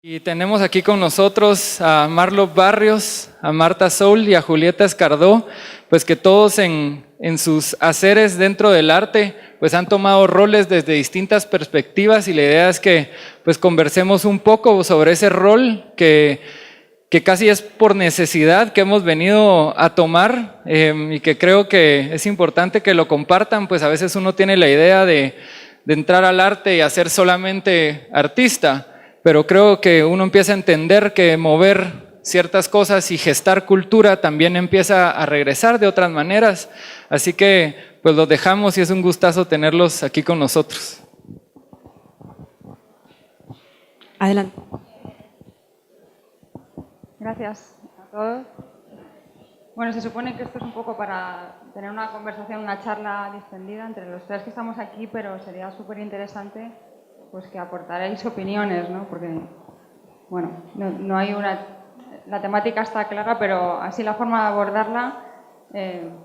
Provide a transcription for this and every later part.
Y tenemos aquí con nosotros a Marlo Barrios, a Marta Soul y a Julieta Escardó, pues que todos en sus haceres dentro del arte pues han tomado roles desde distintas perspectivas, y la idea es que pues conversemos un poco sobre ese rol que casi es por necesidad que hemos venido a tomar, y que creo que es importante que lo compartan. Pues a veces uno tiene la idea de entrar al arte y hacer solamente artista, pero creo que uno empieza a entender que mover ciertas cosas y gestar cultura también empieza a regresar de otras maneras. Así que pues los dejamos y es un gustazo tenerlos aquí con nosotros. Adelante. Gracias a todos. Bueno, se supone que esto es un poco para tener una conversación, una charla distendida entre los tres que estamos aquí, pero sería súper interesante pues que aportaréis opiniones, ¿no? Porque, bueno, no hay una... La temática está clara, pero así la forma de abordarla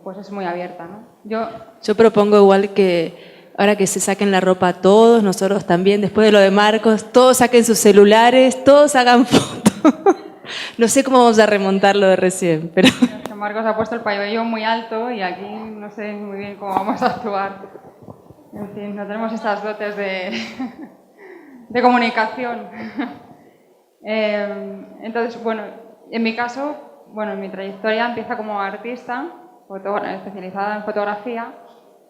pues es muy abierta, ¿no? Yo propongo igual que ahora que se saquen la ropa todos, nosotros también, después de lo de Marcos, todos saquen sus celulares, todos hagan fotos. No sé cómo vamos a remontar lo de recién, pero... Marcos ha puesto el pabellón muy alto y aquí no sé muy bien cómo vamos a actuar. En fin, no tenemos estas dotes de comunicación. Entonces, bueno, en mi caso, bueno, mi trayectoria empieza como artista, especializada en fotografía,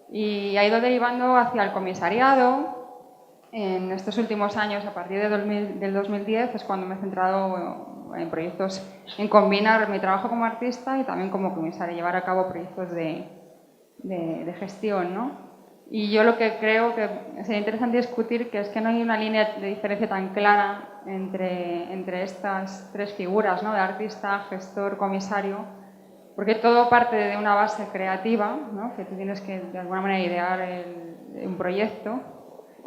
y ha ido derivando hacia el comisariado. En estos últimos años, a partir del 2010, es cuando me he centrado en proyectos, en combinar mi trabajo como artista y también como comisaria, llevar a cabo proyectos de gestión, ¿no? Y yo lo que creo que sería interesante discutir que es que no hay una línea de diferencia tan clara entre estas tres figuras, ¿no? De artista, gestor, comisario, porque todo parte de una base creativa, ¿no? Que tú tienes que de alguna manera idear un proyecto,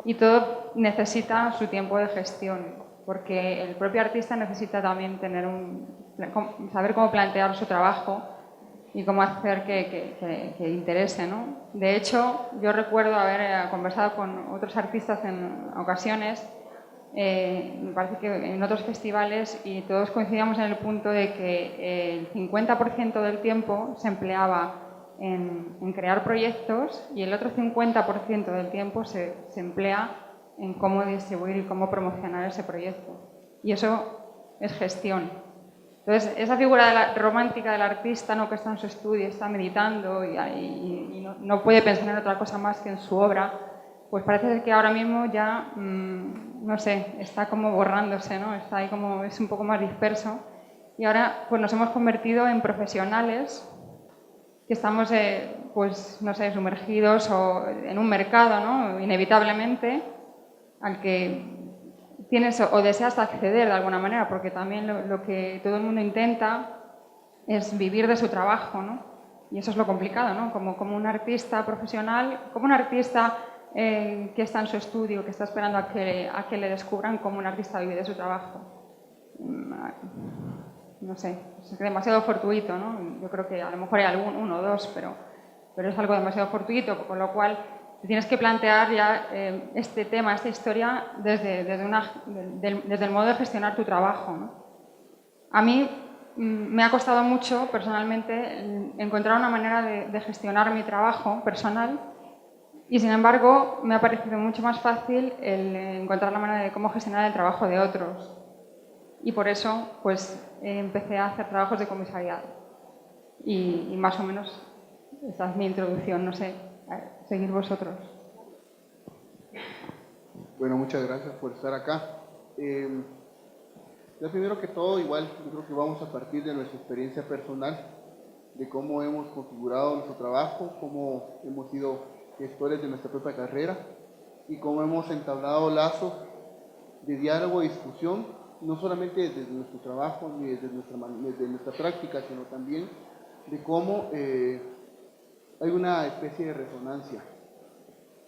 y todo necesita su tiempo de gestión, porque el propio artista necesita también saber cómo plantear su trabajo y cómo hacer que interese, ¿no? De hecho, yo recuerdo haber conversado con otros artistas en ocasiones, me parece que en otros festivales, y todos coincidíamos en el punto de que el 50% del tiempo se empleaba en crear proyectos y el otro 50% del tiempo se emplea en cómo distribuir y cómo promocionar ese proyecto. Y eso es gestión. Entonces, esa figura romántica del artista, ¿no? Que está en su estudio, está meditando y no puede pensar en otra cosa más que en su obra, pues parece ser que ahora mismo ya, no sé, está como borrándose, ¿no? Está ahí como, es un poco más disperso. Y ahora pues nos hemos convertido en profesionales que estamos, pues, no sé, sumergidos en un mercado, ¿no? Inevitablemente, al que tienes o deseas acceder de alguna manera, porque también lo que todo el mundo intenta es vivir de su trabajo, ¿no? Y eso es lo complicado, ¿no? Como un artista profesional, como un artista que está en su estudio, que está esperando a que le descubran, como un artista vive de su trabajo. No sé, es demasiado fortuito, ¿no? Yo creo que a lo mejor hay uno o dos, pero es algo demasiado fortuito, con lo cual te tienes que plantear ya este tema, esta historia, desde el modo de gestionar tu trabajo, ¿no? A mí me ha costado mucho, personalmente, encontrar una manera de gestionar mi trabajo personal, y sin embargo me ha parecido mucho más fácil el encontrar la manera de cómo gestionar el trabajo de otros. Y por eso pues empecé a hacer trabajos de comisariado. Y más o menos esa es mi introducción, no sé, seguir vosotros. Bueno, muchas gracias por estar acá. Ya primero que todo, igual, yo creo que vamos a partir de nuestra experiencia personal, de cómo hemos configurado nuestro trabajo, cómo hemos sido gestores de nuestra propia carrera y cómo hemos entablado lazos de diálogo y discusión, no solamente desde nuestro trabajo ni desde nuestra práctica, sino también de cómo hay una especie de resonancia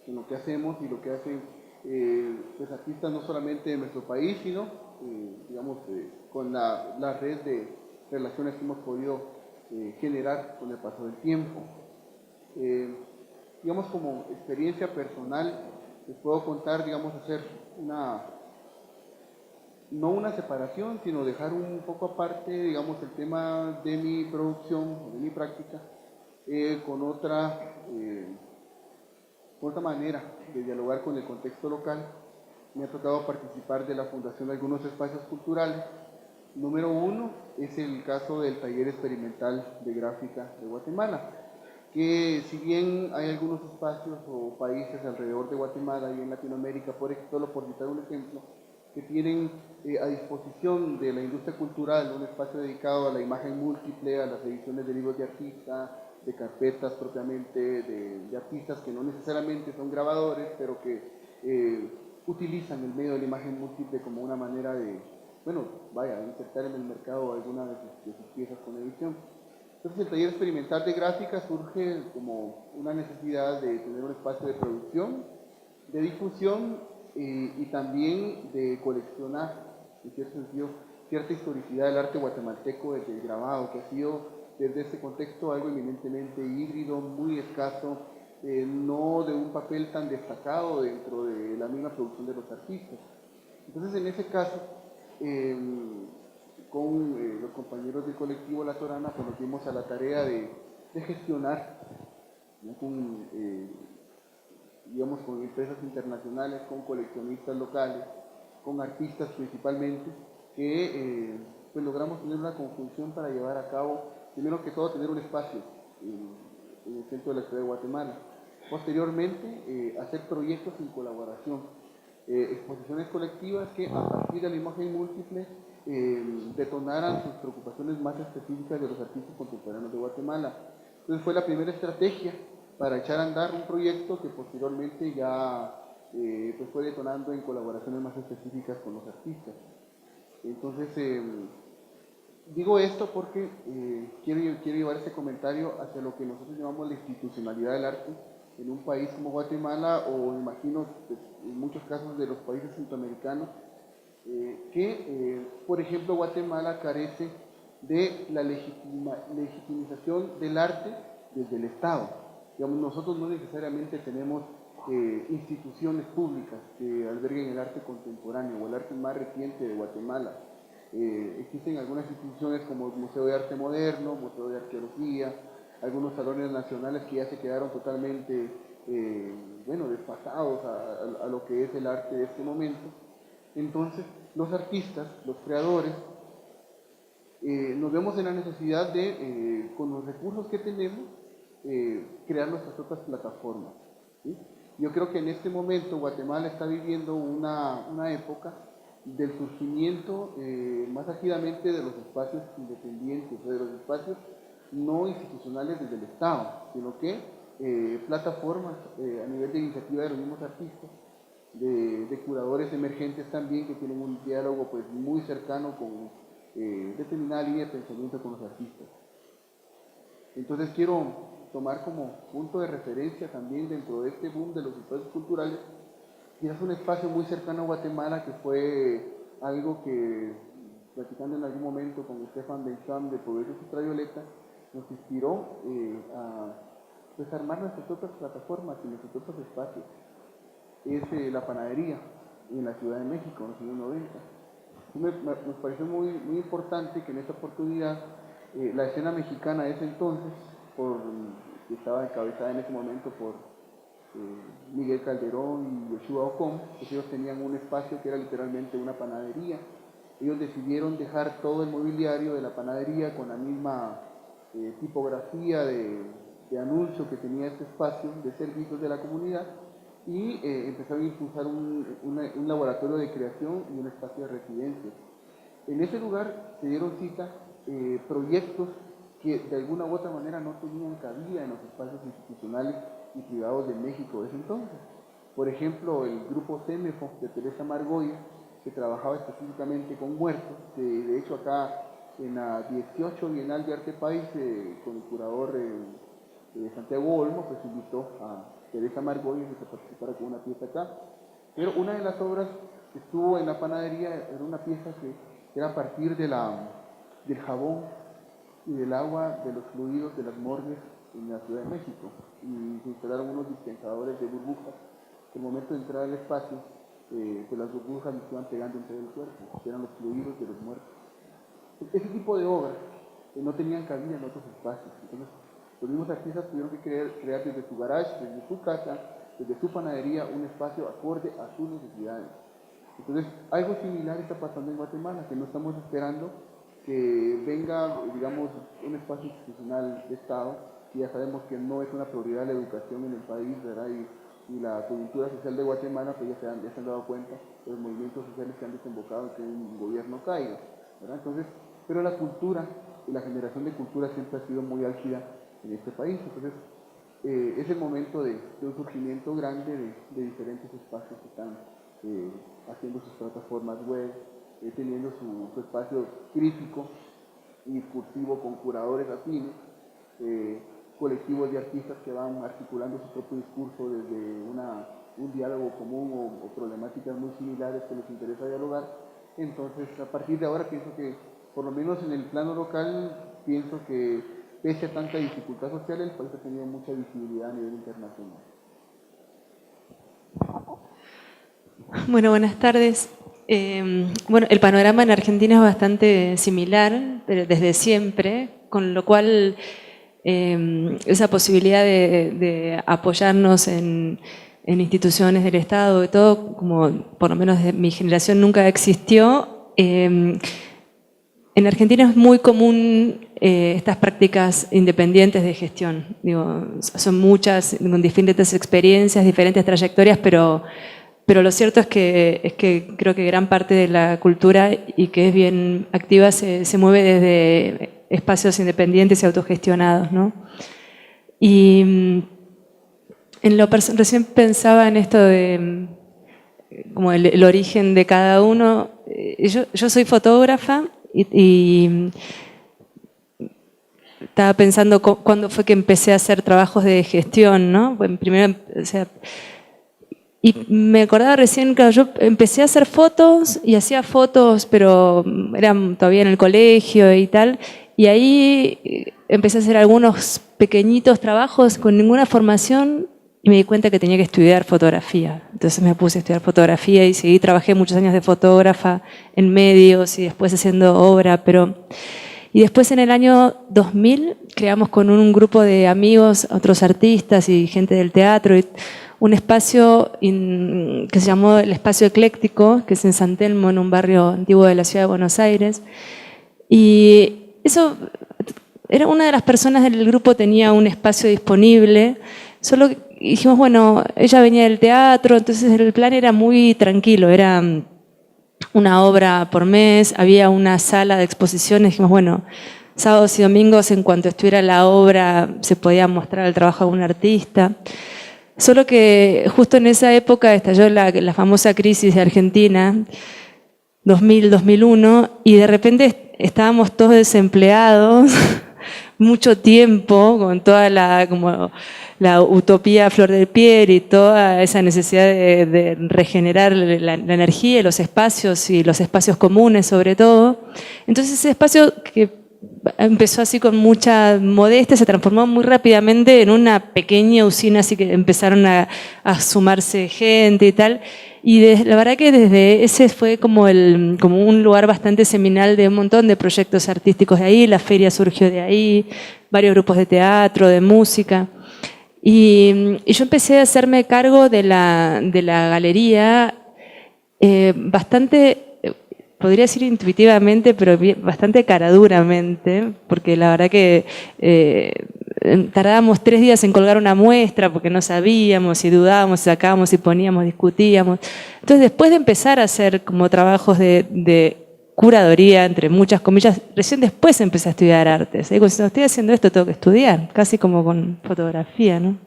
en lo que hacemos y lo que hacen pues artistas no solamente de nuestro país, sino digamos con la red de relaciones que hemos podido generar con el paso del tiempo. Digamos, como experiencia personal, les puedo contar, digamos, hacer no una separación, sino dejar un poco aparte, digamos, el tema de mi producción, de mi práctica, con otra manera de dialogar con el contexto local. Me ha tocado participar de la fundación de algunos espacios culturales. Número uno es el caso del Taller Experimental de Gráfica de Guatemala, que si bien hay algunos espacios o países alrededor de Guatemala y en Latinoamérica, solo por citar un ejemplo, que tienen a disposición de la industria cultural un espacio dedicado a la imagen múltiple, a las ediciones de libros de artista, de carpetas propiamente, de artistas que no necesariamente son grabadores, pero que utilizan el medio de la imagen múltiple como una manera de, insertar en el mercado alguna de sus piezas con edición. Entonces el taller experimental de gráfica surge como una necesidad de tener un espacio de producción, de difusión y también de coleccionar, en cierto sentido, cierta historicidad del arte guatemalteco desde el grabado, que ha sido desde ese contexto algo eminentemente híbrido, muy escaso, no de un papel tan destacado dentro de la misma producción de los artistas. Entonces en ese caso, con los compañeros del colectivo La Torana, pues nos dimos a la tarea de gestionar, ¿no? Con empresas internacionales, con coleccionistas locales, con artistas principalmente, que pues logramos tener una conjunción para llevar a cabo, primero que todo, tener un espacio en el centro de la ciudad de Guatemala. Posteriormente, hacer proyectos en colaboración, exposiciones colectivas que a partir de la imagen múltiple detonaran sus preocupaciones más específicas de los artistas contemporáneos de Guatemala. Entonces fue la primera estrategia para echar a andar un proyecto que posteriormente ya pues fue detonando en colaboraciones más específicas con los artistas. Entonces, digo esto porque quiero llevar este comentario hacia lo que nosotros llamamos la institucionalidad del arte en un país como Guatemala, o imagino en muchos casos de los países centroamericanos, por ejemplo, Guatemala carece de la legitimización del arte desde el Estado. Digamos, nosotros no necesariamente tenemos instituciones públicas que alberguen el arte contemporáneo o el arte más reciente de Guatemala. Existen algunas instituciones como el Museo de Arte Moderno, Museo de Arqueología, algunos salones nacionales que ya se quedaron totalmente desfasados a lo que es el arte de este momento. Entonces, los artistas, los creadores, nos vemos en la necesidad de, con los recursos que tenemos, crear nuestras propias plataformas, ¿sí? Yo creo que en este momento Guatemala está viviendo una época del surgimiento más ágidamente de los espacios independientes, de los espacios no institucionales desde el Estado, sino que plataformas a nivel de iniciativa de los mismos artistas, de curadores emergentes también, que tienen un diálogo pues muy cercano con determinada línea de pensamiento con los artistas. Entonces quiero tomar como punto de referencia también dentro de este boom de los espacios culturales, quizás un espacio muy cercano a Guatemala, que fue algo que, platicando en algún momento con Stefan Bencham de Progreso Ultravioleta, nos inspiró a armar nuestras propias plataformas y nuestros propios espacios. Es la panadería en la Ciudad de México en los años 90. Nos pareció muy importante que en esta oportunidad la escena mexicana de ese entonces, que estaba encabezada en ese momento por Miguel Calderón y Yoshua Ocon, pues ellos tenían un espacio que era literalmente una panadería. Ellos decidieron dejar todo el mobiliario de la panadería con la misma tipografía de anuncio que tenía este espacio de servicios de la comunidad, y empezaron a impulsar un laboratorio de creación y un espacio de residencia. En ese lugar se dieron cita proyectos que de alguna u otra manera no tenían cabida en los espacios institucionales y privados de México de ese entonces. Por ejemplo, el grupo CEMEFO de Teresa Margoya, que trabajaba específicamente con muertos, que de hecho acá en la 18 Bienal de Arte País, con el curador Santiago Olmo, pues invitó a Teresa Margoya que participara con una pieza acá. Pero una de las obras que estuvo en la panadería era una pieza que era a partir del jabón y del agua de los fluidos de las morgues en la Ciudad de México, y se instalaron unos dispensadores de burbujas que al momento de entrar al espacio pues las burbujas nos iban pegando entre el cuerpo, que eran los fluidos de los muertos. Ese tipo de obras no tenían cabida en otros espacios. Entonces, los mismos artistas tuvieron que crear desde su garage, desde su casa, desde su panadería, un espacio acorde a sus necesidades. Entonces, algo similar está pasando en Guatemala, que no estamos esperando que venga, digamos, un espacio institucional de Estado, y ya sabemos que no es una prioridad la educación en el país, ¿verdad? Y la coyuntura social de Guatemala, pues ya se han dado cuenta de los movimientos sociales que han desembocado en que un gobierno caiga, ¿verdad? Entonces, pero la cultura y la generación de cultura siempre ha sido muy álgida en este país. Entonces, es el momento de un surgimiento grande de diferentes espacios que están haciendo sus plataformas web, teniendo su espacio crítico y discursivo con curadores afines, colectivos de artistas que van articulando su propio discurso desde un diálogo común o problemáticas muy similares que les interesa dialogar. Entonces, a partir de ahora pienso que, por lo menos en el plano local, pienso que pese a tanta dificultad social, el país ha tenido mucha visibilidad a nivel internacional. Bueno, buenas tardes. Bueno, el panorama en Argentina es bastante similar, pero desde siempre, con lo cual esa posibilidad de apoyarnos en instituciones del Estado y todo, como por lo menos de mi generación nunca existió. En Argentina es muy común estas prácticas independientes de gestión. Digo, son muchas, con diferentes experiencias, diferentes trayectorias, pero lo cierto es que creo que gran parte de la cultura, y que es bien activa, se mueve desde espacios independientes y autogestionados, ¿no? Y recién pensaba en esto de como el origen de cada uno. Yo soy fotógrafa y estaba pensando cuándo fue que empecé a hacer trabajos de gestión, ¿no? Primero, o sea, y me acordaba recién que yo empecé a hacer fotos y hacía fotos, pero eran todavía en el colegio y tal. Y ahí empecé a hacer algunos pequeñitos trabajos con ninguna formación y me di cuenta que tenía que estudiar fotografía. Entonces me puse a estudiar fotografía y seguí, trabajé muchos años de fotógrafa en medios y después haciendo obra, Y después en el año 2000 creamos con un grupo de amigos, otros artistas y gente del teatro, un espacio que se llamó el Espacio Ecléctico, que es en San Telmo, en un barrio antiguo de la ciudad de Buenos Aires. Y eso, era una de las personas del grupo, tenía un espacio disponible, solo dijimos, bueno, ella venía del teatro, entonces el plan era muy tranquilo, era una obra por mes, había una sala de exposiciones, dijimos, bueno, sábados y domingos, en cuanto estuviera la obra, se podía mostrar el trabajo de un artista. Solo que justo en esa época estalló la famosa crisis de Argentina, 2000-2001, y de repente estábamos todos desempleados, mucho tiempo, con toda la utopía a flor de piel y toda esa necesidad de regenerar la energía y los espacios comunes sobre todo. Entonces ese espacio que empezó así con mucha modestia, se transformó muy rápidamente en una pequeña usina, así que empezaron a sumarse gente y tal. Y la verdad que desde ese fue como un lugar bastante seminal de un montón de proyectos artísticos de ahí. La feria surgió de ahí, varios grupos de teatro, de música. Y yo empecé a hacerme cargo de la galería bastante, podría decir intuitivamente, pero bastante caraduramente, porque la verdad que tardábamos 3 días en colgar una muestra porque no sabíamos y dudábamos, sacábamos y poníamos, discutíamos. Entonces, después de empezar a hacer como trabajos de curaduría, entre muchas comillas, recién después empecé a estudiar artes. Digo, si no estoy haciendo esto, tengo que estudiar, casi como con fotografía, ¿no?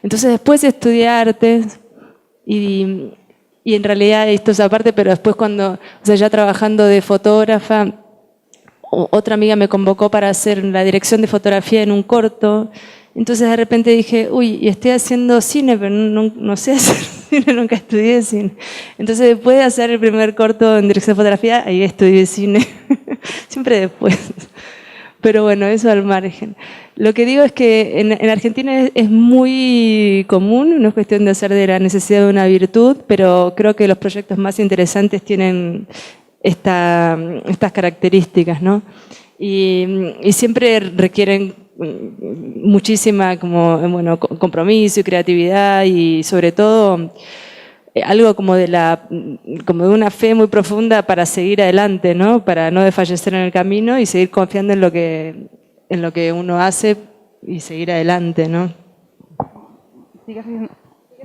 Entonces, después estudié artes y en realidad esto es aparte, pero después ya trabajando de fotógrafa, otra amiga me convocó para hacer la dirección de fotografía en un corto. Entonces de repente dije, uy, y estoy haciendo cine, pero no sé hacer cine, nunca estudié cine. Entonces después de hacer el primer corto en dirección de fotografía, ahí estudié cine. Siempre después. Pero bueno, eso al margen. Lo que digo es que en Argentina es muy común, no es cuestión de hacer de la necesidad de una virtud, pero creo que los proyectos más interesantes tienen estas características, ¿no? Y siempre requieren muchísima bueno, compromiso y creatividad y sobre todo algo como como de una fe muy profunda para seguir adelante, ¿no? Para no desfallecer en el camino y seguir confiando en lo que uno hace y seguir adelante, ¿no? ¿Sigues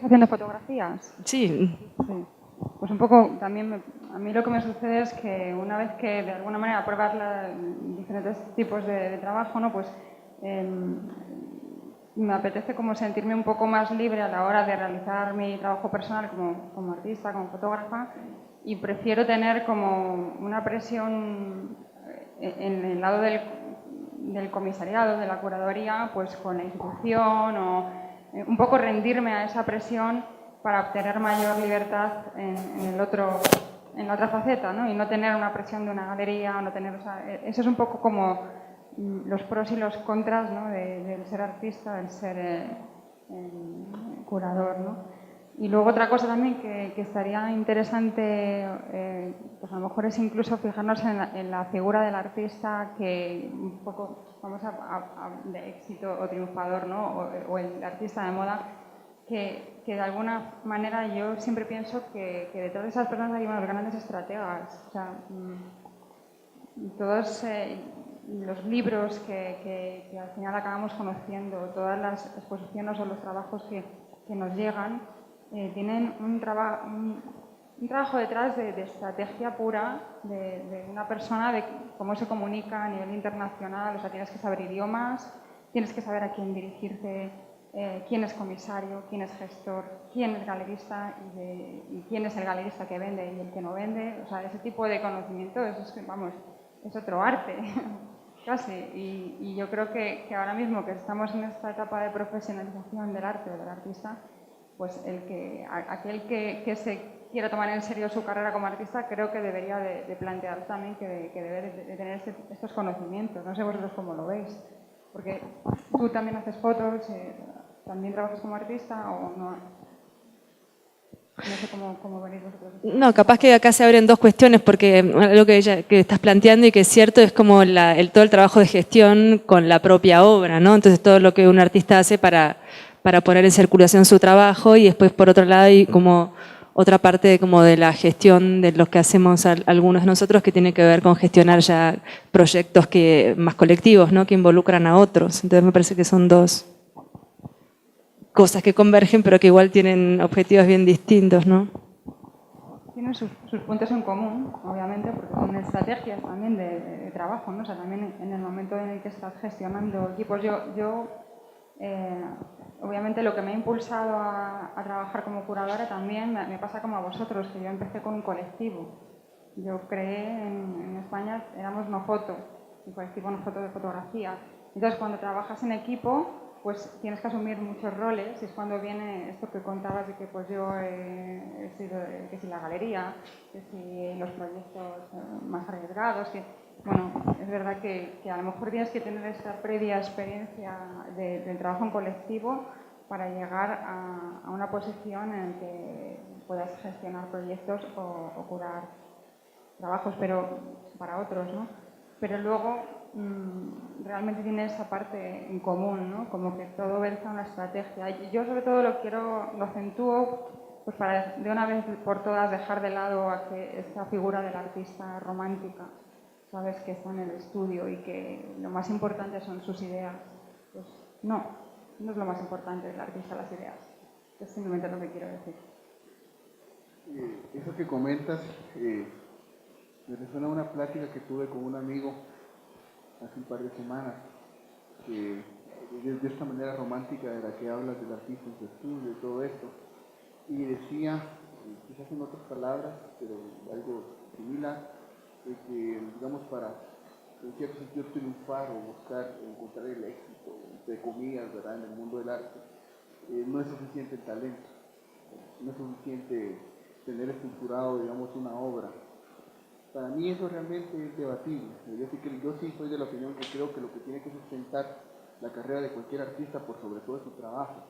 haciendo fotografías? Sí. Sí. Pues un poco también a mí lo que me sucede es que una vez que de alguna manera pruebas diferentes tipos de trabajo, ¿no? Pues me apetece como sentirme un poco más libre a la hora de realizar mi trabajo personal como artista, como fotógrafa, y prefiero tener como una presión en el lado del comisariado, de la curaduría, pues con la institución o un poco rendirme a esa presión para obtener mayor libertad en la otra faceta, ¿no? Y no tener una presión de una galería, no tener, o sea, eso es un poco como los pros y los contras, ¿no? Del ser artista, del ser curador, ¿no? Y luego otra cosa también que estaría interesante, pues a lo mejor es incluso fijarnos en la figura del artista que un poco vamos de éxito o triunfador, ¿no? O el artista de moda, que de alguna manera yo siempre pienso que detrás de esas personas hay unos grandes estrategas. O sea, todos los libros que al final acabamos conociendo, todas las exposiciones o los trabajos que nos llegan, tienen un trabajo detrás de estrategia pura de una persona, de cómo se comunica a nivel internacional. O sea, tienes que saber idiomas, tienes que saber a quién dirigirte, quién es comisario, quién es gestor, quién es galerista y quién es el galerista que vende y el que no vende. O sea, ese tipo de conocimiento, eso es, vamos, es otro arte, casi. Y yo creo que ahora mismo que estamos en esta etapa de profesionalización del arte o del artista, pues aquel que se quiera tomar en serio su carrera como artista, creo que debería de plantear también que debe de tener estos conocimientos. No sé vosotros cómo lo veis, porque tú también haces fotos, ¿también trabajas como artista o no? No sé cómo venís vosotros. No, capaz que acá se abren dos cuestiones, porque lo que estás planteando y que es cierto es como todo el trabajo de gestión con la propia obra, ¿no? Entonces todo lo que un artista hace para poner en circulación su trabajo, y después por otro lado hay como otra parte como de la gestión de los que hacemos algunos de nosotros, que tiene que ver con gestionar ya proyectos más colectivos, ¿no? Que involucran a otros. Entonces me parece que son dos cosas que convergen, pero que igual tienen objetivos bien distintos, ¿no? Tienen sus puntos en común, obviamente, porque son estrategias también de trabajo, ¿no? O sea, también en el momento en el que estás gestionando equipos. Yo obviamente lo que me ha impulsado a trabajar como curadora también me pasa como a vosotros, que yo empecé con un colectivo. Yo creé en España, éramos No Foto, un colectivo No Foto de fotografía. Entonces, cuando trabajas en equipo, pues tienes que asumir muchos roles, y es cuando viene esto que contabas de que pues yo he sido, que si la galería, que si los proyectos más arriesgados, que bueno, es verdad que a lo mejor tienes que tener esta previa experiencia del trabajo en colectivo para llegar a una posición en la que puedas gestionar proyectos o curar trabajos, pero para otros, ¿no? Pero luego realmente tiene esa parte en común, ¿no? Como que todo versa una estrategia. Yo sobre todo lo acentúo pues para de una vez por todas dejar de lado esta figura del artista romántica, sabes, que está en el estudio y que lo más importante son sus ideas. Pues no es lo más importante del artista las ideas. Es simplemente lo que quiero decir. Eso que comentas me resuena una plática que tuve con un amigo hace un par de semanas, que de esta manera romántica de la que hablas del artista en su estudio y todo esto, y decía, quizás en otras palabras, pero algo similar, de que, digamos, para en cierto sentido triunfar o encontrar el éxito, entre comillas, ¿verdad?, en el mundo del arte, no es suficiente el talento, no es suficiente tener estructurado, digamos, una obra. Para mí eso realmente es debatible. Yo sí soy de la opinión que creo que lo que tiene que sustentar la carrera de cualquier artista por sobre todo su trabajo.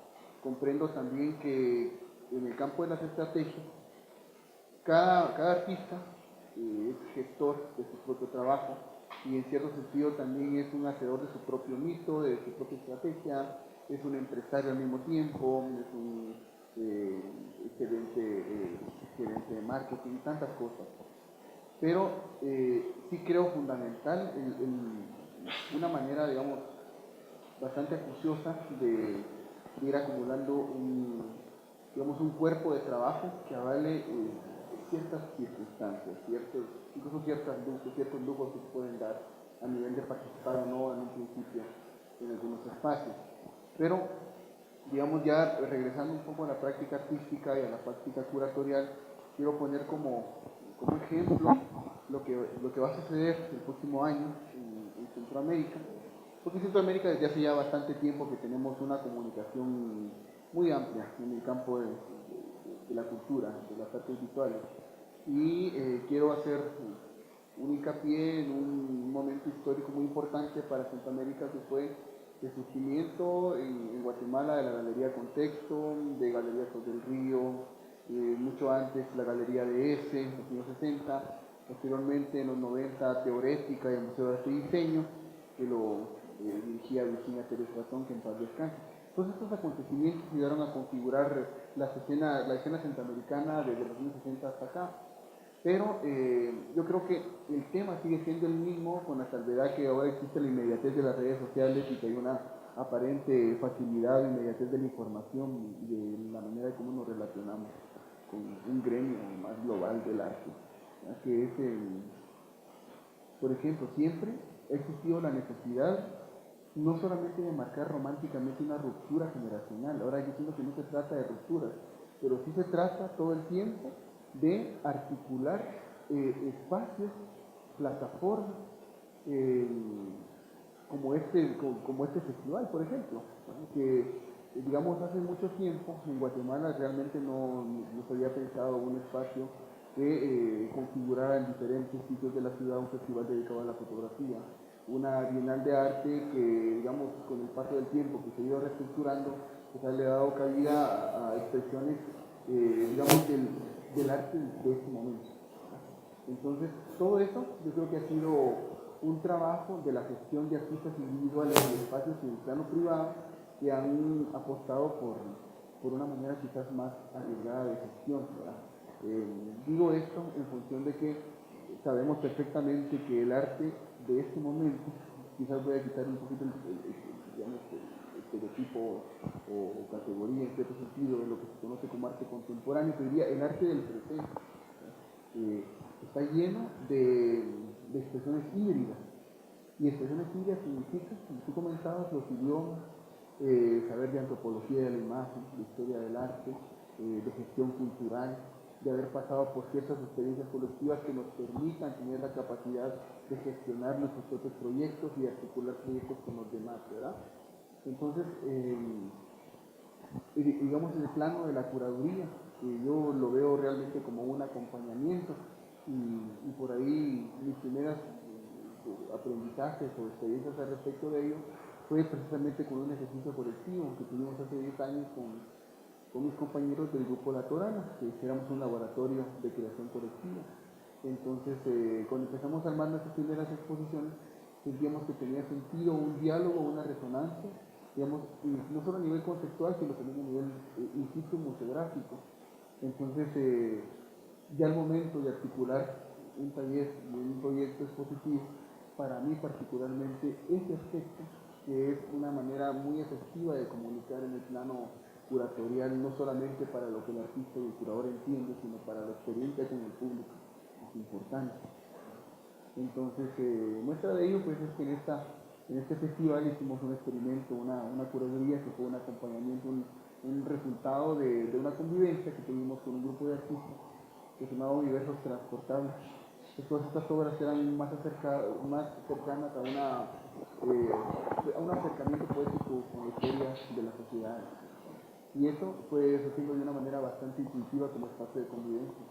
Comprendo también que en el campo de las estrategias, cada artista es gestor de su propio trabajo y en cierto sentido también es un hacedor de su propio mito, de su propia estrategia, es un empresario al mismo tiempo, es un gerente de marketing, tantas cosas. Pero sí creo fundamental una manera, digamos, bastante acuciosa de ir acumulando un cuerpo de trabajo que avale ciertas circunstancias, incluso ciertos lujos que se pueden dar a nivel de participar o no en un principio en algunos espacios. Pero, digamos, ya regresando un poco a la práctica artística y a la práctica curatorial, quiero poner como ejemplo lo que va a suceder el próximo año en Centroamérica, porque en Centroamérica desde hace ya bastante tiempo que tenemos una comunicación muy amplia en el campo de la cultura, de las artes visuales, y quiero hacer un hincapié en un momento histórico muy importante para Centroamérica, que fue el surgimiento en Guatemala de la Galería Contexto, de Galería Sol del Río, mucho antes la Galería de S, en los años 60, posteriormente en los 90 Teorética y el Museo de Arte y Diseño, que lo dirigía Virginia Pérez Ratón, que en paz descanse. Todos estos acontecimientos ayudaron a configurar la escena centroamericana desde los años 60 hasta acá. Pero yo creo que el tema sigue siendo el mismo, con la salvedad que ahora existe la inmediatez de las redes sociales y que hay una aparente facilidad e inmediatez de la información y de la manera de cómo nos relacionamos con un gremio más global del arte, ¿verdad? Que es, por ejemplo, siempre ha existido la necesidad no solamente de marcar románticamente una ruptura generacional. Ahora yo siento que no se trata de rupturas, pero sí se trata todo el tiempo de articular espacios, plataformas, como este festival, por ejemplo, ¿no? Que digamos hace mucho tiempo en Guatemala realmente no se había pensado un espacio que configurara en diferentes sitios de la ciudad un festival dedicado a la fotografía, una bienal de arte que, digamos, con el paso del tiempo que se ha ido reestructurando, pues le ha dado cabida a expresiones, digamos, del arte de este momento. Entonces, todo eso yo creo que ha sido un trabajo de la gestión de artistas individuales y espacios en el plano privado que han apostado por una manera quizás más arriesgada de gestión, ¿verdad? Digo esto en función de que sabemos perfectamente que el arte de este momento, quizás voy a quitar un poquito digamos, el estereotipo o categoría en cierto sentido de lo que se conoce como arte contemporáneo, pero diría el arte del presente. Está lleno de expresiones híbridas. Y expresiones híbridas significa, como tú comentabas, los idiomas, saber de antropología de la imagen, de historia del arte, de gestión cultural, de haber pasado por ciertas experiencias colectivas que nos permitan tener la capacidad de gestionar nuestros propios proyectos y articular proyectos con los demás, ¿verdad? Entonces, digamos en el plano de la curaduría, yo lo veo realmente como un acompañamiento y por ahí mis primeras aprendizajes o experiencias al respecto de ello fue precisamente con un ejercicio colectivo que tuvimos hace 10 años con mis compañeros del grupo La Torana, que éramos un laboratorio de creación colectiva. Entonces, cuando empezamos a armar nuestras primeras exposiciones, sentíamos que tenía sentido un diálogo, una resonancia, digamos, no solo a nivel conceptual, sino también a nivel in situ museográfico. Entonces, ya al momento de articular un taller y un proyecto expositivo, para mí particularmente ese aspecto, que es una manera muy efectiva de comunicar en el plano curatorial, no solamente para lo que el artista y el curador entiende, sino para la experiencia con el público, es importante. Entonces, muestra de ello pues es que en este festival hicimos un experimento, una curaduría que fue un acompañamiento, un resultado de una convivencia que tuvimos con un grupo de artistas que se llamaba Universos Transportables. Todas estas obras eran más cercanas a un acercamiento poético con la historia de la sociedad. Y eso fue surgiendo de una manera bastante intuitiva como espacio de convivencia.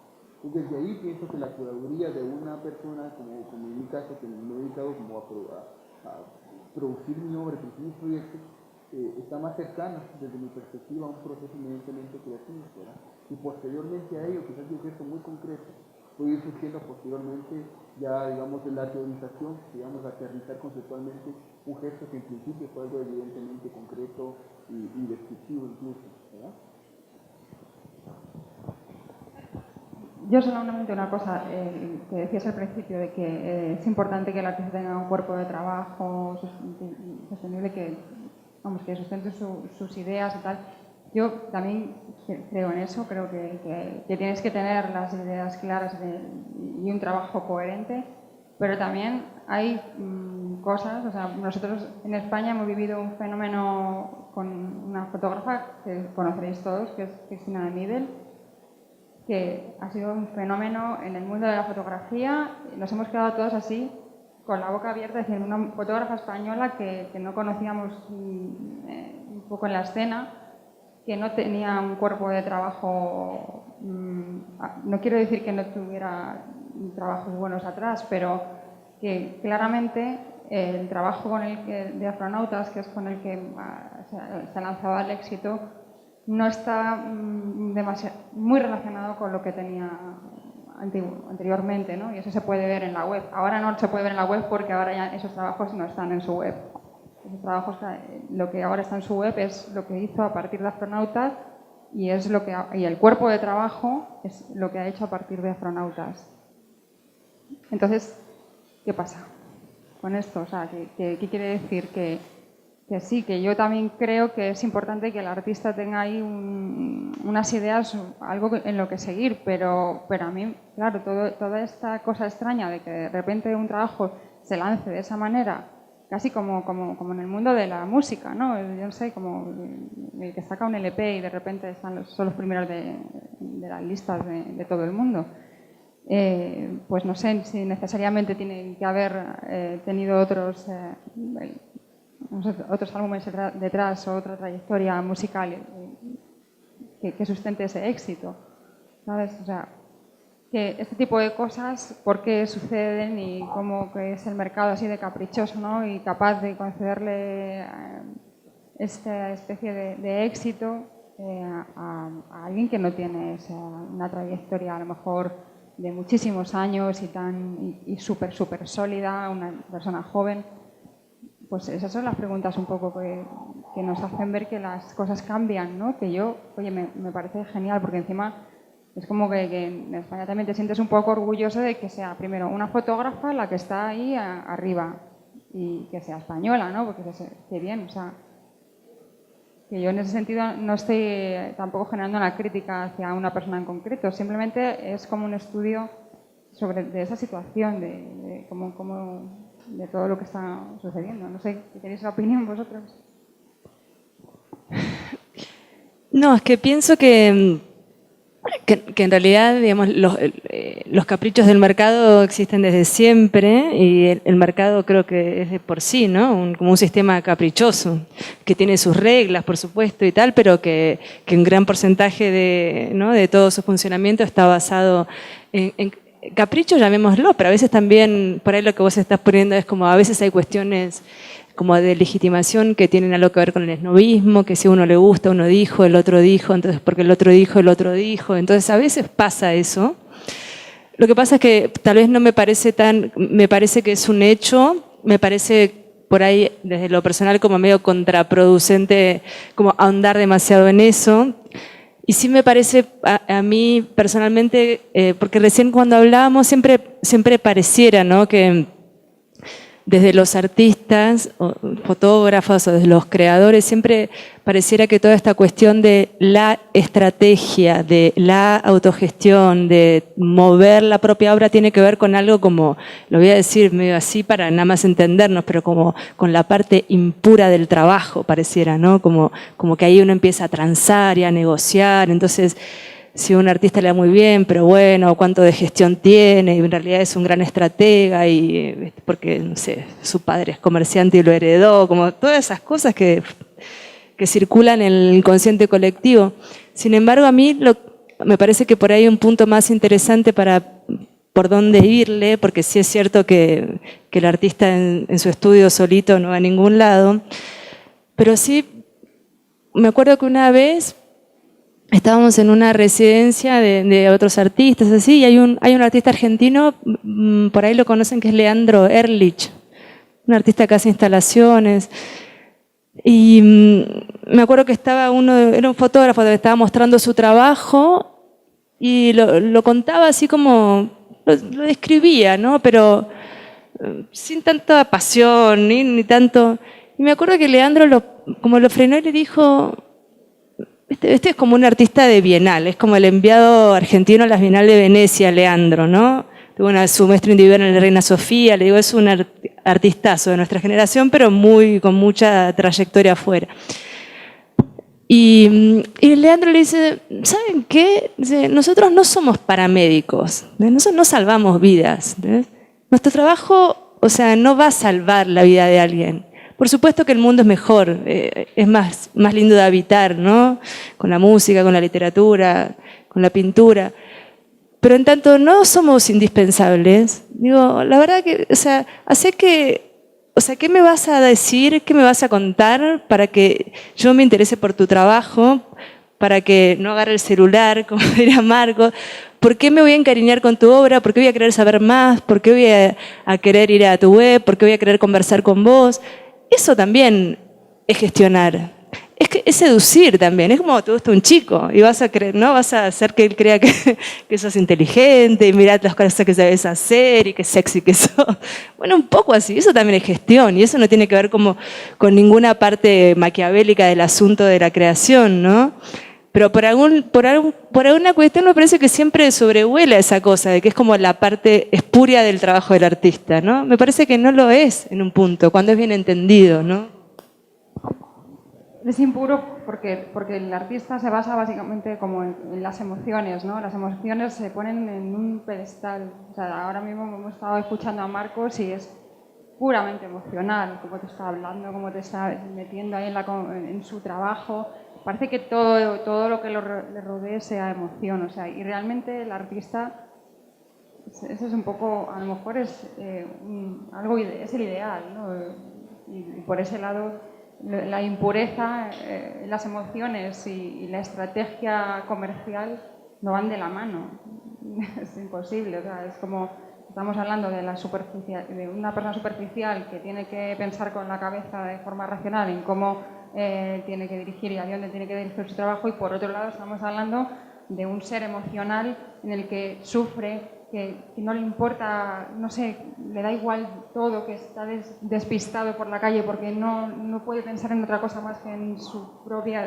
Entonces, desde ahí pienso que la curaduría de una persona, como en mi caso, que me he dedicado como a producir mi obra, producir mis proyectos, está más cercana, desde mi perspectiva, a un proceso evidentemente creativo, ¿verdad? Y posteriormente a ello, quizás de un gesto muy concreto, puede ir surgiendo posteriormente ya, digamos, de la teorización, digamos, aterrizar conceptualmente un gesto que en principio fue algo evidentemente concreto y descriptivo incluso, ¿verdad? Yo solamente una cosa que decías al principio, de que es importante que el artista tenga un cuerpo de trabajo sostenible, que, vamos, que sustente sus ideas y tal. Yo también creo en eso, creo que tienes que tener las ideas claras y un trabajo coherente, pero también hay cosas, o sea, nosotros en España hemos vivido un fenómeno con una fotógrafa que conoceréis todos, que es Cristina de Midel, que ha sido un fenómeno en el mundo de la fotografía. Nos hemos quedado todos así, con la boca abierta, diciendo, una fotógrafa española que no conocíamos un poco en la escena, que no tenía un cuerpo de trabajo, no quiero decir que no tuviera trabajos buenos atrás, pero que claramente el trabajo de Afronautas, que es con el que se ha lanzado al éxito, no está muy relacionado con lo que tenía anteriormente, ¿no? Y eso se puede ver en la web. Ahora no se puede ver en la web porque ahora ya esos trabajos no están en su web. Esos trabajos, lo que ahora está en su web es lo que hizo a partir de Afronautas y el cuerpo de trabajo es lo que ha hecho a partir de Afronautas. Entonces, ¿qué pasa con esto? O sea, ¿qué quiere decir? Que sí, que yo también creo que es importante que el artista tenga ahí unas ideas, algo en lo que seguir, pero a mí, claro, toda esta cosa extraña de que de repente un trabajo se lance de esa manera, casi como en el mundo de la música, ¿no? Yo no sé, como el que saca un LP y de repente son los primeros de las listas de todo el mundo. Pues no sé si necesariamente tienen que haber tenido otros álbumes detrás o otra trayectoria musical que sustente ese éxito, ¿sabes? O sea, que este tipo de cosas, por qué suceden y cómo que es el mercado así de caprichoso, ¿no? Y capaz de concederle esta especie de éxito a alguien que no tiene una trayectoria a lo mejor de muchísimos años y súper sólida, una persona joven. Pues esas son las preguntas un poco que nos hacen ver que las cosas cambian, ¿no? Que me parece genial, porque encima es como que en España también te sientes un poco orgulloso de que sea primero una fotógrafa la que está ahí arriba y que sea española, ¿no? Porque qué bien, o sea, que yo en ese sentido no estoy tampoco generando una crítica hacia una persona en concreto, simplemente es como un estudio de esa situación, de cómo de todo lo que está sucediendo. No sé, ¿tenéis la opinión vosotros? No, es que pienso que en realidad, digamos, los caprichos del mercado existen desde siempre y el mercado creo que es de por sí, ¿no? Como un sistema caprichoso, que tiene sus reglas, por supuesto, y tal, pero que un gran porcentaje de todo su funcionamiento está basado en capricho, llamémoslo, pero a veces también, por ahí lo que vos estás poniendo es como a veces hay cuestiones como de legitimación que tienen algo que ver con el esnobismo, que si a uno le gusta, uno dijo, el otro dijo, entonces porque el otro dijo, entonces a veces pasa eso. Lo que pasa es que tal vez no me parece me parece que es un hecho, me parece por ahí desde lo personal como medio contraproducente como ahondar demasiado en eso. Y sí me parece a mí personalmente, porque recién cuando hablábamos siempre pareciera, ¿no? Que desde los artistas, o fotógrafos o desde los creadores, siempre pareciera que toda esta cuestión de la estrategia, de la autogestión, de mover la propia obra tiene que ver con algo como, lo voy a decir medio así para nada más entendernos, pero como con la parte impura del trabajo, pareciera, ¿no? Como que ahí uno empieza a transar y a negociar, entonces si un artista le da muy bien, pero bueno, cuánto de gestión tiene, y en realidad es un gran estratega, y porque, no sé, su padre es comerciante y lo heredó, como todas esas cosas que circulan en el inconsciente colectivo. Sin embargo, a mí me parece que por ahí hay un punto más interesante para por dónde irle, porque sí es cierto que el artista en su estudio solito no va a ningún lado, pero sí me acuerdo que una vez estábamos en una residencia de otros artistas, así, y hay un artista argentino, por ahí lo conocen, que es Leandro Erlich, un artista que hace instalaciones. Y me acuerdo que era un fotógrafo que estaba mostrando su trabajo y lo contaba así como, lo describía, ¿no? Pero sin tanta pasión, ni tanto. Y me acuerdo que Leandro como lo frenó y le dijo: este es como un artista de Bienal, es como el enviado argentino a las Bienal de Venecia, Leandro, ¿no? Bueno, su maestro individual en la Reina Sofía, le digo, es un artistazo de nuestra generación, pero con mucha trayectoria afuera. Y Leandro le dice: ¿saben qué? Dice: nosotros no somos paramédicos, nosotros no salvamos vidas. Nuestro trabajo, o sea, no va a salvar la vida de alguien. Por supuesto que el mundo es mejor, es más lindo de habitar, ¿no? Con la música, con la literatura, con la pintura. Pero en tanto no somos indispensables, digo, la verdad que, o sea, ¿qué me vas a decir? ¿Qué me vas a contar para que yo me interese por tu trabajo? Para que no agarre el celular, como diría Marco. ¿Por qué me voy a encariñar con tu obra? ¿Por qué voy a querer saber más? ¿Por qué voy a querer ir a tu web? ¿Por qué voy a querer conversar con vos? Eso también es gestionar. Es seducir también. Es como te gusta un chico y vas a creer, ¿no? Vas a hacer que él crea que sos inteligente y mirad las cosas que sabes hacer y qué sexy que sos. Bueno, un poco así. Eso también es gestión y eso no tiene que ver como con ninguna parte maquiavélica del asunto de la creación, ¿no? Pero por alguna cuestión me parece que siempre sobrevuela esa cosa de que es como la parte espuria del trabajo del artista, ¿no? Me parece que no lo es en un punto, cuando es bien entendido, ¿no? Es impuro porque el artista se basa básicamente como en las emociones, ¿no? Las emociones se ponen en un pedestal. O sea, ahora mismo hemos estado escuchando a Marcos y es puramente emocional, como te está hablando, como te está metiendo ahí en su trabajo. Parece que todo lo que le rodee sea emoción, o sea, y realmente el artista, eso es un poco, a lo mejor es es el ideal, ¿no? Y por ese lado, la impureza, las emociones y la estrategia comercial no van de la mano. Es imposible, o sea, es como estamos hablando de de una persona superficial que tiene que pensar con la cabeza de forma racional en cómo tiene que dirigir y a dónde tiene que dirigir su trabajo, y por otro lado estamos hablando de un ser emocional en el que sufre, que no le importa, no sé, le da igual todo, que está despistado por la calle porque no puede pensar en otra cosa más que en su propia...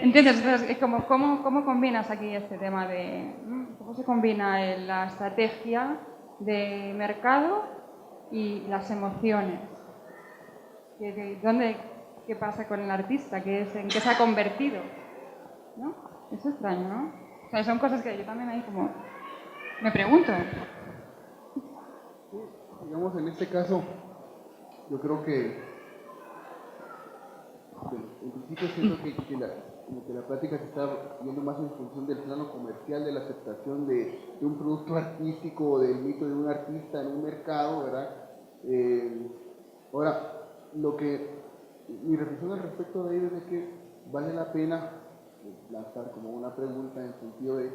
¿Entiendes? Entonces, es como, ¿cómo combinas aquí este tema de... ¿Cómo se combina la estrategia de mercado y las emociones? ¿Qué pasa con el artista? ¿En qué se ha convertido? ¿No? Es extraño, ¿no? O sea, son cosas que yo también ahí como... Me pregunto. Digamos, en este caso, yo creo que en principio siento que la plática se está viendo más en función del plano comercial, de la aceptación de un producto artístico o del mito de un artista en un mercado, ¿verdad? Ahora, mi reflexión al respecto de ello es de que vale la pena lanzar como una pregunta en el sentido de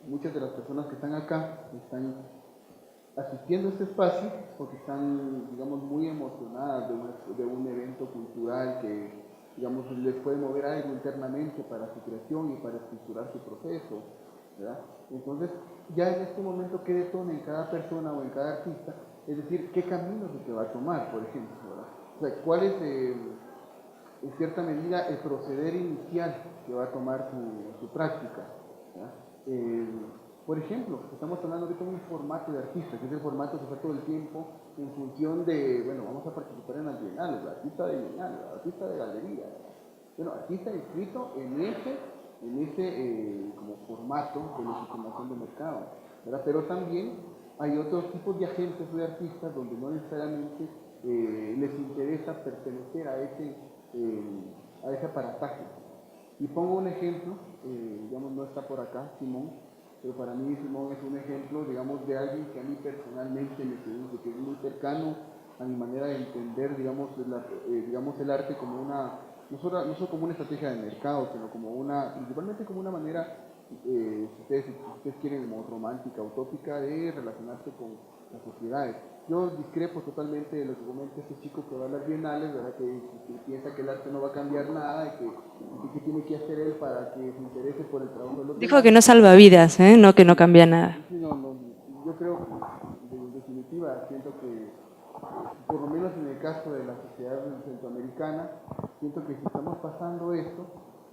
muchas de las personas que están acá están asistiendo a este espacio porque están, digamos, muy emocionadas de un evento cultural que, digamos, les puede mover algo internamente para su creación y para estructurar su proceso, ¿verdad? Entonces, ya en este momento, ¿qué detona en cada persona o en cada artista? Es decir, ¿qué camino es el que va a tomar, por ejemplo, ¿verdad? O sea, ¿cuál es, en cierta medida, el proceder inicial que va a tomar su práctica, ¿verdad? Por ejemplo, estamos hablando ahorita de un formato de artista, que es el formato que está todo el tiempo en función de, bueno, vamos a participar en las bienales, la artista de bienal, la artista de galería, bueno, artista inscrito en ese como formato de legitimación de mercado, ¿verdad? Pero también hay otros tipos de agentes o de artistas donde no necesariamente les interesa pertenecer a ese aparataje. Y pongo un ejemplo, digamos, no está por acá, Simón, pero para mí Simón es un ejemplo, digamos, de alguien que a mí personalmente me seduce, que es muy cercano a mi manera de entender, digamos, digamos el arte como una, no solo como una estrategia de mercado, sino como una, principalmente como una manera, si ustedes quieren, como romántica, utópica, de relacionarse con las sociedades. Yo discrepo totalmente de lo que comenta este chico que va a las bienales, ¿verdad? Que piensa que el arte no va a cambiar nada y que tiene que hacer él para que se interese por el trabajo de los Dijo demás. que no salva vidas, ¿eh? No que no cambia nada. Sí, yo creo que en definitiva siento que por lo menos en el caso de la sociedad centroamericana, siento que si estamos pasando esto,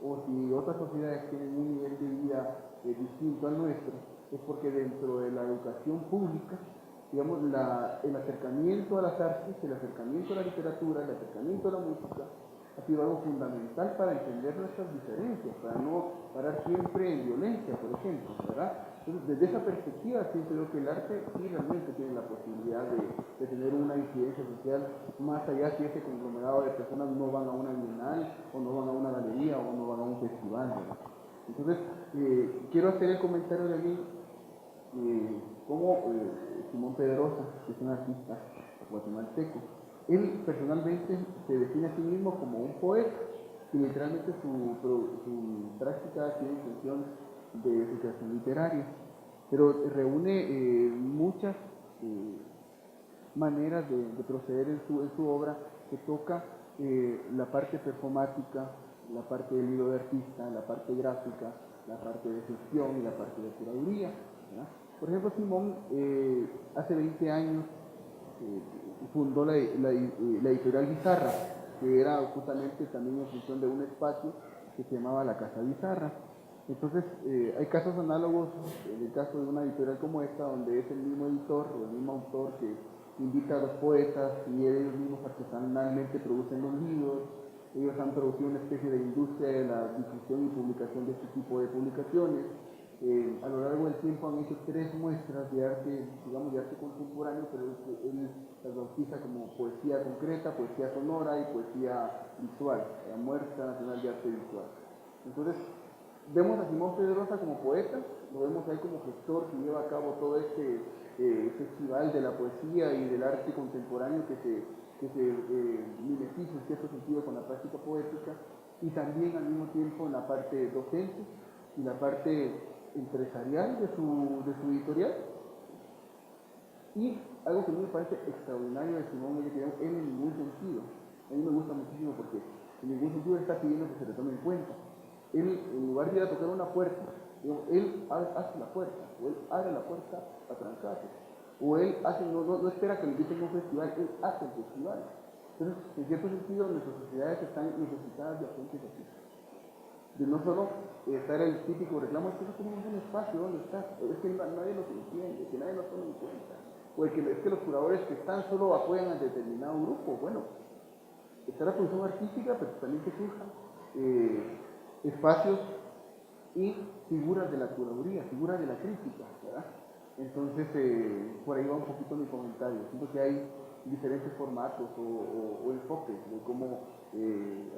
o si otras sociedades tienen un nivel de vida distinto al nuestro, es porque dentro de la educación pública, digamos, el acercamiento a las artes, el acercamiento a la literatura, el acercamiento a la música, ha sido algo fundamental para entender nuestras diferencias, para no parar siempre en violencia, por ejemplo, ¿verdad? Entonces, desde esa perspectiva, siento yo que el arte sí realmente tiene la posibilidad de tener una incidencia social más allá si ese conglomerado de personas no van a una bienal, o no van a una galería, o no van a un festival, ¿verdad? Entonces, quiero hacer el comentario de mí, como Simón Pedrosa, que es un artista guatemalteco, él personalmente se define a sí mismo como un poeta y literalmente su práctica tiene función de su creación literaria, pero reúne muchas maneras de proceder en su obra que toca la parte performática, la parte del hilo de artista, la parte gráfica, la parte de gestión y la parte de curaduría, ¿verdad? Por ejemplo, Simón hace 20 años fundó la editorial Bizarra, que era justamente también en función de un espacio que se llamaba la Casa Bizarra. Entonces, hay casos análogos, en el caso de una editorial como esta, donde es el mismo editor o el mismo autor que invita a los poetas y ellos mismos artesanalmente producen los libros. Ellos han producido una especie de industria de la difusión y publicación de este tipo de publicaciones. A lo largo del tiempo han hecho 3 muestras de arte, digamos, de arte contemporáneo, pero él las bautiza como poesía concreta, poesía sonora y poesía visual, la Muestra Nacional de Arte Visual. Entonces, vemos a Simón Pedrosa como poeta, lo vemos ahí como gestor que lleva a cabo todo este festival de la poesía y del arte contemporáneo que se mimetiza en cierto sentido con la práctica poética, y también al mismo tiempo en la parte docente y la parte empresarial de su editorial. Y algo que a mí me parece extraordinario de Simón es que él en ningún sentido, a mí me gusta muchísimo porque en ningún sentido está pidiendo que se le tome en cuenta. Él, en lugar de ir a tocar una puerta, él hace la puerta, o él abre la puerta para trancarse, o él hace, no espera que le inviten a un festival, él hace el festival. Entonces, en cierto sentido, nuestras sociedades están necesitadas de agentes así. De no solo estar el típico reclamo, es que no tenemos un espacio, ¿dónde está? Es que nadie nos entiende, que nadie nos toma en cuenta. O es que los curadores que están solo apoyan a determinado grupo. Bueno, está la producción artística, pero también que surjan espacios y figuras de la curaduría, figuras de la crítica, ¿verdad? Entonces, por ahí va un poquito mi comentario. Siento que hay diferentes formatos o enfoques de cómo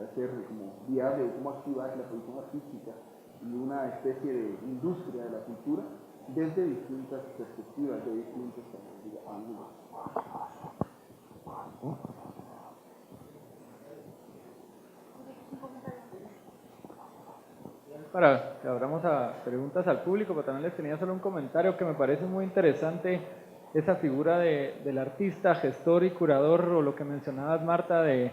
hacer como viable o cómo activar la producción artística y una especie de industria de la cultura desde distintas perspectivas, de distintos ángulos. Para que abramos a preguntas al público, pero también les tenía solo un comentario que me parece muy interesante, esa figura del artista, gestor y curador, o lo que mencionabas, Marta, de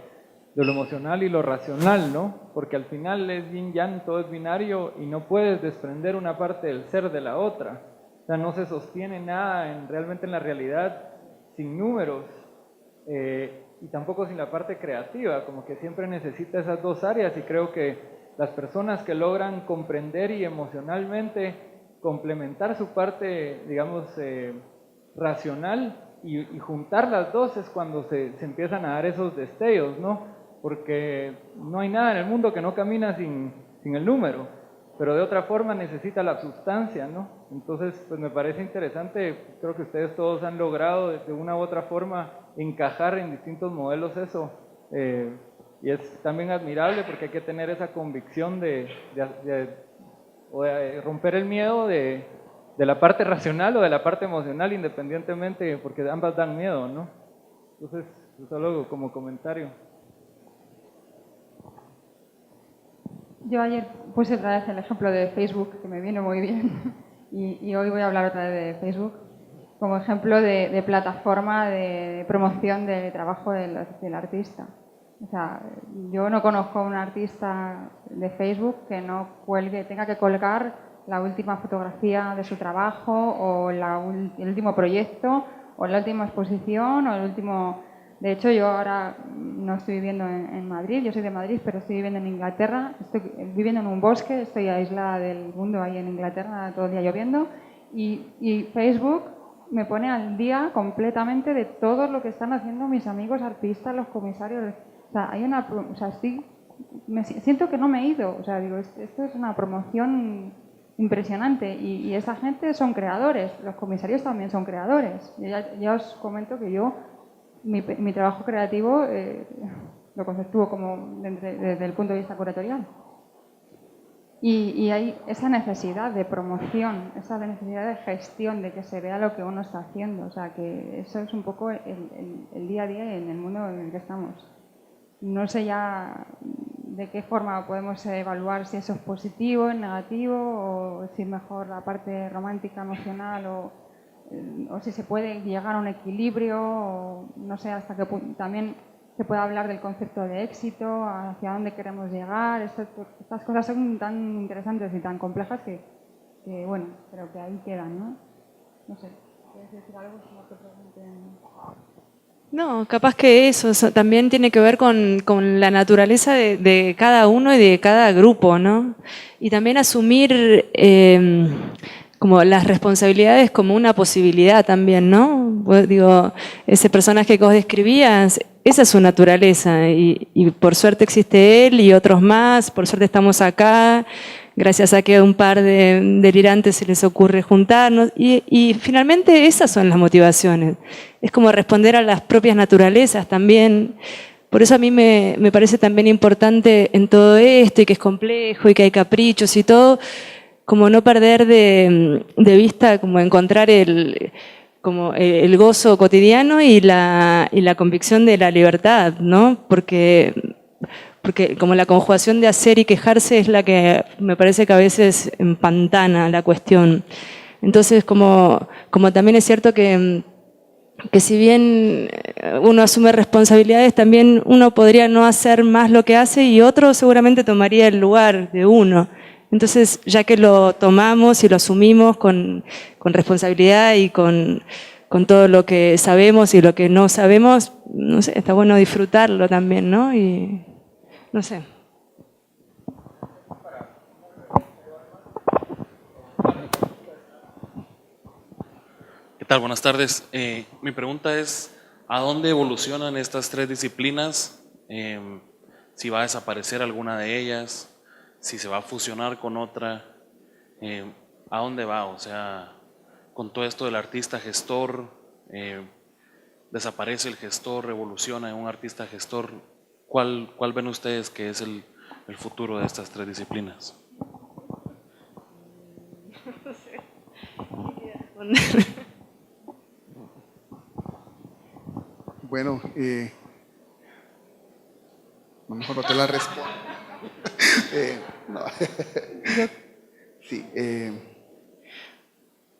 lo emocional y lo racional, ¿no? Porque al final es yin yang, todo es binario y no puedes desprender una parte del ser de la otra. O sea, no se sostiene nada realmente en la realidad sin números y tampoco sin la parte creativa, como que siempre necesita esas 2 áreas, y creo que las personas que logran comprender y emocionalmente complementar su parte, digamos, racional y juntar las 2 es cuando se empiezan a dar esos destellos, ¿no? Porque no hay nada en el mundo que no camina sin el número, pero de otra forma necesita la sustancia, ¿no? Entonces, pues me parece interesante, creo que ustedes todos han logrado de una u otra forma encajar en distintos modelos eso, y es también admirable porque hay que tener esa convicción de romper el miedo de de la parte racional o de la parte emocional, independientemente, porque ambas dan miedo, ¿no? Entonces, solo como comentario. Yo ayer puse otra vez el ejemplo de Facebook, que me viene muy bien, y hoy voy a hablar otra vez de Facebook, como ejemplo de plataforma de promoción del trabajo del artista. O sea, yo no conozco a un artista de Facebook que no tenga que colgar la última fotografía de su trabajo o el último proyecto o la última exposición o el último... De hecho, yo ahora no estoy viviendo en Madrid, yo soy de Madrid, pero estoy viviendo en Inglaterra, estoy viviendo en un bosque, estoy aislada del mundo ahí en Inglaterra, todo el día lloviendo, y Facebook me pone al día completamente de todo lo que están haciendo mis amigos artistas, los comisarios. O sea, siento que no me he ido. O sea, digo, esto es una promoción impresionante y esa gente son creadores, los comisarios también son creadores. Ya os comento que yo, mi trabajo creativo lo conceptúo como desde el punto de vista curatorial. Y hay esa necesidad de promoción, esa necesidad de gestión, de que se vea lo que uno está haciendo. O sea, que eso es un poco el día a día en el mundo en el que estamos. No sé ya de qué forma podemos evaluar si eso es positivo, es negativo, o si mejor la parte romántica, emocional, o si se puede llegar a un equilibrio, o no sé hasta qué punto. También se puede hablar del concepto de éxito, hacia dónde queremos llegar. Estas cosas son tan interesantes y tan complejas que bueno, creo que ahí quedan, ¿no? No sé, ¿quieres decir algo? Si no te pregunten. No, capaz que eso también tiene que ver con la naturaleza de cada uno y de cada grupo, ¿no? Y también asumir como las responsabilidades como una posibilidad también, ¿no? Pues, digo, ese personaje que vos describías, esa es su naturaleza y por suerte existe él y otros más, por suerte estamos acá, gracias a que a un par de delirantes se les ocurre juntarnos y finalmente esas son las motivaciones. Es como responder a las propias naturalezas también. Por eso a mí me parece también importante en todo esto y que es complejo y que hay caprichos y todo, como no perder de vista, como encontrar el gozo cotidiano y la convicción de la libertad, ¿no? Porque como la conjugación de hacer y quejarse es la que me parece que a veces empantana la cuestión. Entonces, como también es cierto que si bien uno asume responsabilidades, también uno podría no hacer más lo que hace y otro seguramente tomaría el lugar de uno. Entonces, ya que lo tomamos y lo asumimos con responsabilidad y con todo lo que sabemos y lo que no sabemos, no sé, está bueno disfrutarlo también, ¿no? Y no sé. ¿Qué tal? Buenas tardes. Mi pregunta es, ¿a dónde evolucionan estas tres disciplinas? Si va a desaparecer alguna de ellas, si se va a fusionar con otra, ¿a dónde va? O sea, con todo esto del artista gestor, desaparece el gestor, evoluciona en un artista gestor. ¿Cuál ven ustedes que es el futuro de estas tres disciplinas? No sé. Responder. Bueno, mejor no te la respondo. No. Sí,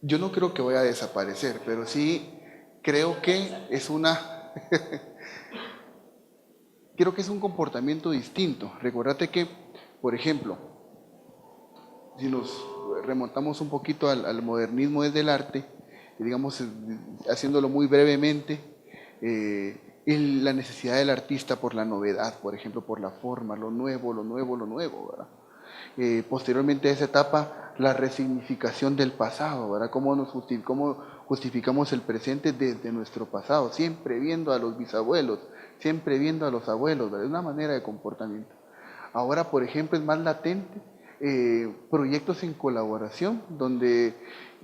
yo no creo que vaya a desaparecer, pero sí creo que es creo que es un comportamiento distinto. Recuérdate que, por ejemplo, si nos remontamos un poquito al modernismo desde el arte, digamos, haciéndolo muy brevemente, la necesidad del artista por la novedad, por ejemplo, por la forma, lo nuevo, ¿verdad? Posteriormente a esa etapa, la resignificación del pasado, ¿verdad? Cómo justificamos el presente desde nuestro pasado, siempre viendo a los bisabuelos, siempre viendo a los abuelos, ¿verdad? Es una manera de comportamiento. Ahora, por ejemplo, es más latente proyectos en colaboración, donde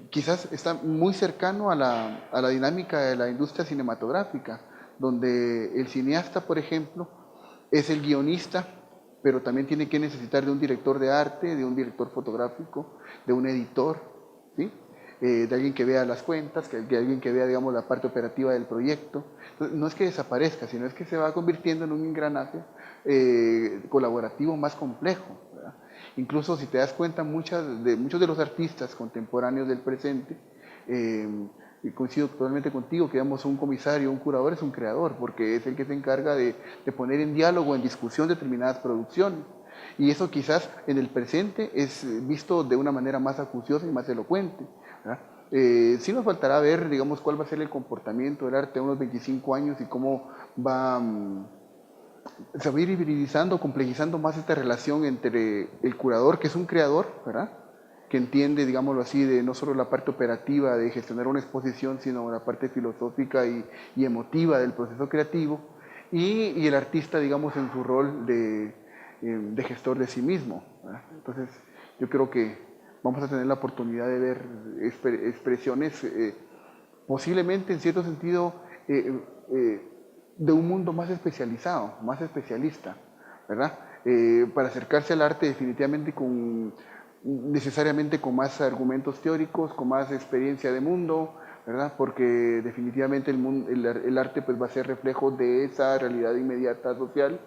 quizás está muy cercano a la dinámica de la industria cinematográfica, donde el cineasta, por ejemplo, es el guionista, pero también tiene que necesitar de un director de arte, de un director fotográfico, de un editor, ¿sí? de alguien que vea las cuentas, de alguien que vea, digamos, la parte operativa del proyecto. Entonces, no es que desaparezca, sino es que se va convirtiendo en un engranaje colaborativo más complejo, ¿verdad? Incluso si te das cuenta, muchos de los artistas contemporáneos del presente, y coincido totalmente contigo, que digamos un comisario, un curador es un creador, porque es el que se encarga de poner en diálogo, en discusión determinadas producciones. Y eso quizás en el presente es visto de una manera más acuciosa y más elocuente, ¿verdad? Sí nos faltará ver, digamos, cuál va a ser el comportamiento del arte a unos 25 años y cómo se va a ir hibridizando, complejizando más esta relación entre el curador, que es un creador, ¿verdad?, que entiende, digámoslo así, de no solo la parte operativa de gestionar una exposición, sino la parte filosófica y emotiva del proceso creativo, y el artista, digamos, en su rol de gestor de sí mismo, ¿verdad? Entonces, yo creo que vamos a tener la oportunidad de ver expresiones posiblemente, en cierto sentido, de un mundo más especializado, más especialista, ¿verdad? Para acercarse al arte definitivamente necesariamente con más argumentos teóricos, con más experiencia de mundo, ¿verdad? Porque definitivamente el arte pues va a ser reflejo de esa realidad inmediata social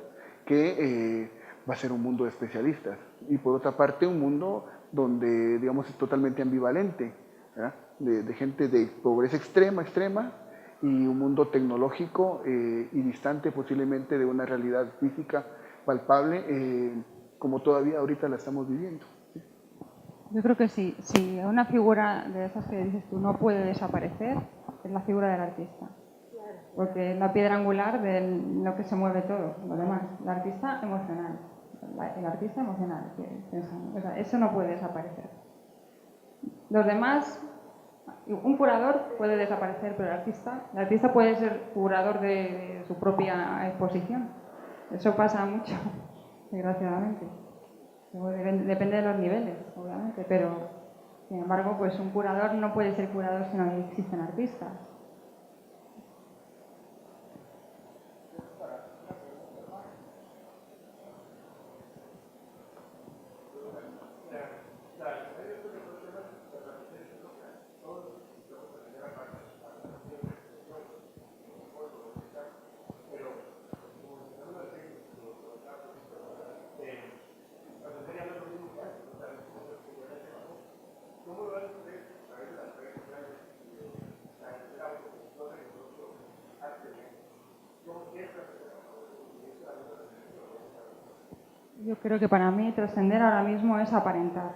que va a ser un mundo de especialistas. Y por otra parte un mundo donde, digamos, es totalmente ambivalente, ¿verdad? De gente de pobreza extrema, y un mundo tecnológico y distante posiblemente de una realidad física palpable como todavía ahorita la estamos viviendo. Yo creo que sí, si una figura de esas que dices tú no puede desaparecer, es la figura del artista. Porque es la piedra angular de lo que se mueve todo, lo demás. El artista emocional, o sea, eso no puede desaparecer. Los demás, un curador puede desaparecer, pero el artista puede ser curador de su propia exposición. Eso pasa mucho, desgraciadamente. Depende de los niveles, obviamente, pero sin embargo, pues un curador no puede ser curador si no existen artistas. Yo creo que para mí trascender ahora mismo es aparentar.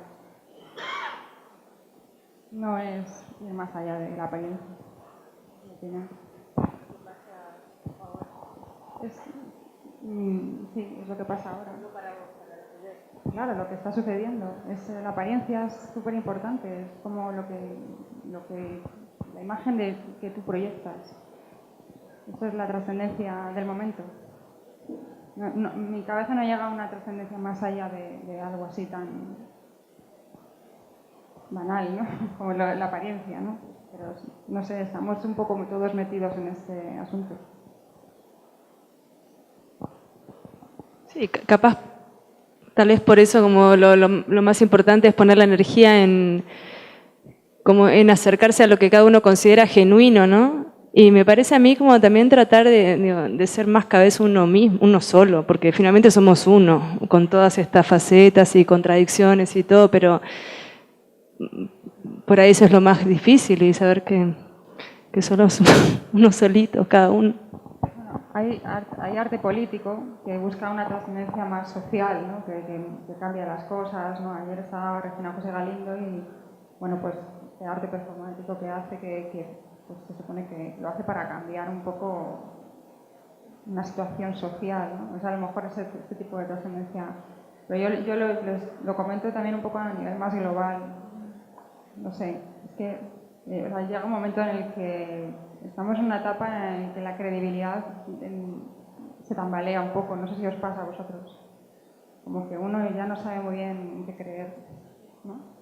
No es ir más allá de la apariencia. Sí, es lo que pasa ahora. Claro, lo que está sucediendo. La apariencia es súper importante. Es como la imagen que tú proyectas. Eso es la trascendencia del momento. Mi cabeza no llega a una trascendencia más allá de algo así tan banal, ¿no? Como la apariencia, ¿no? Pero no sé, estamos un poco todos metidos en este asunto. Sí, capaz, tal vez por eso como lo más importante es poner la energía en acercarse a lo que cada uno considera genuino, ¿no? Y me parece a mí como también tratar de ser más cada vez uno mismo, uno solo, porque finalmente somos uno, con todas estas facetas y contradicciones y todo, pero por ahí eso es lo más difícil, y saber que solo somos uno solito, cada uno. Hay arte político que busca una trascendencia más social, ¿no? que cambia las cosas, ¿no? Ayer estaba Regina José Galindo y, bueno, pues el arte performático que hace pues se supone que lo hace para cambiar un poco una situación social, ¿no? O sea, a lo mejor es este tipo de trascendencia. Pero yo lo comento también un poco a nivel más global. No sé, es que llega un momento en el que estamos en una etapa en que la credibilidad se tambalea un poco. No sé si os pasa a vosotros. Como que uno ya no sabe muy bien en qué creer, ¿no?